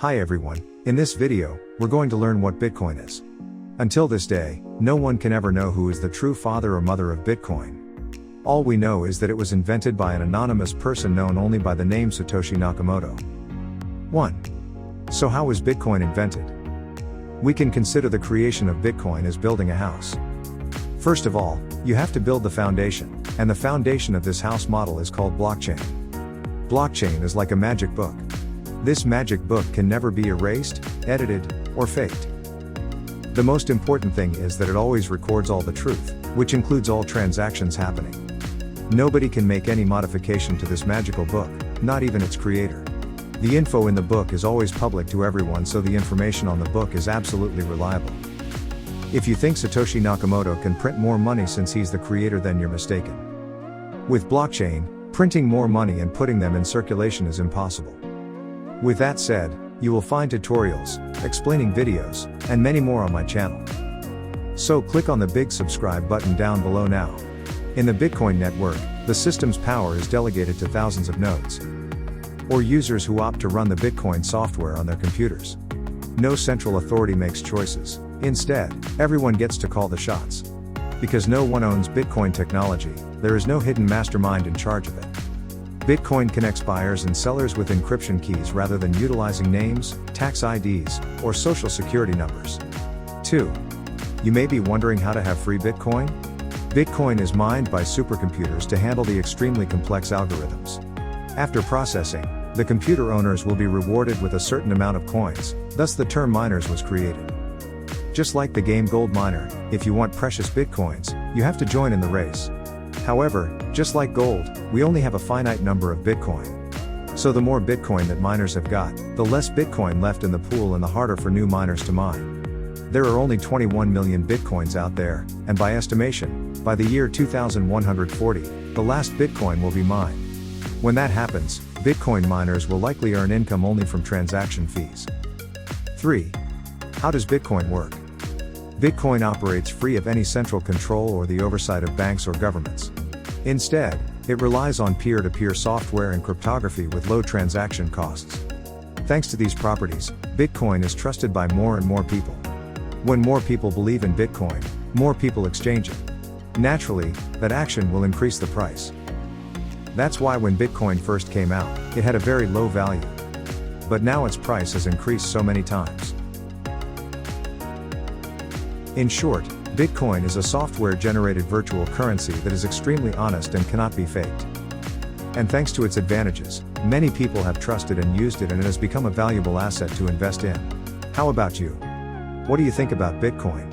Hi everyone, in this video, we're going to learn what Bitcoin is. Until this day, no one can ever know who is the true father or mother of Bitcoin. All we know is that it was invented by an anonymous person known only by the name Satoshi Nakamoto. 1. So how was Bitcoin invented? We can consider the creation of Bitcoin as building a house. First of all, you have to build the foundation, and the foundation of this house model is called blockchain. Blockchain is like a magic book. This magic book can never be erased, edited, or faked. The most important thing is that it always records all the truth, which includes all transactions happening. Nobody can make any modification to this magical book, not even its creator. The info in the book is always public to everyone, so the information on the book is absolutely reliable. If you think Satoshi Nakamoto can print more money since he's the creator, then you're mistaken. With blockchain, printing more money and putting them in circulation is impossible. With that said, you will find tutorials, explaining videos, and many more on my channel. So click on the big subscribe button down below now. In the Bitcoin network, the system's power is delegated to thousands of nodes, or users who opt to run the Bitcoin software on their computers. No central authority makes choices. Instead, everyone gets to call the shots. Because no one owns Bitcoin technology, there is no hidden mastermind in charge of it. Bitcoin connects buyers and sellers with encryption keys rather than utilizing names, tax IDs, or social security numbers. 2. You may be wondering how to have free Bitcoin? Bitcoin is mined by supercomputers to handle the extremely complex algorithms. After processing, the computer owners will be rewarded with a certain amount of coins, thus the term miners was created. Just like the game Gold Miner, if you want precious Bitcoins, you have to join in the race. However, just like gold, we only have a finite number of Bitcoin. So the more Bitcoin that miners have got, the less Bitcoin left in the pool and the harder for new miners to mine. There are only 21 million Bitcoins out there, and by estimation, by the year 2140, the last Bitcoin will be mined. When that happens, Bitcoin miners will likely earn income only from transaction fees. 3. How does Bitcoin work? Bitcoin operates free of any central control or the oversight of banks or governments. Instead, it relies on peer-to-peer software and cryptography with low transaction costs. Thanks to these properties, Bitcoin is trusted by more and more people. When more people believe in Bitcoin, more people exchange it. Naturally, that action will increase the price. That's why when Bitcoin first came out, it had a very low value. But now its price has increased so many times. In short, Bitcoin is a software-generated virtual currency that is extremely honest and cannot be faked. And thanks to its advantages, many people have trusted and used it, and it has become a valuable asset to invest in. How about you? What do you think about Bitcoin?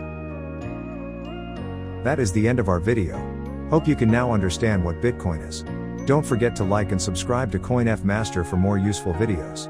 That is the end of our video. Hope you can now understand what Bitcoin is. Don't forget to like and subscribe to CoinF Master for more useful videos.